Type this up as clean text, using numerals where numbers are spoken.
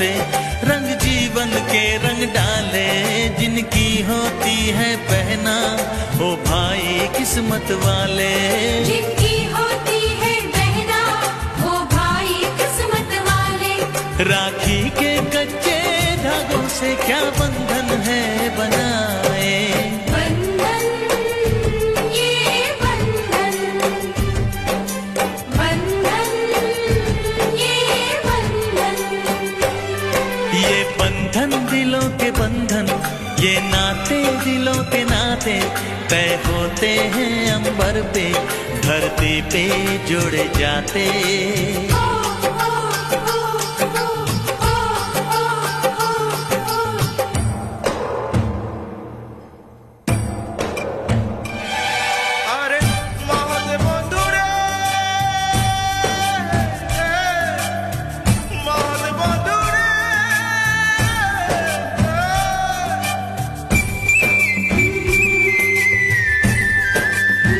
से रंग जीवन के रंग डाले, जिनकी होती है पहना ओ भाई किस्मत वाले। जिनकी होती है बहना वो भाई किस्मत वाले। राखी के कच्चे धागों से क्या बंधन है बनाए, बंधन ये बंधन, बंधन ये बंधन। ये बंधन दिलों के बंधन, ये नाते दिलों के नाते तय होते हैं अंबर पे, धरती पे जोड़े जाते।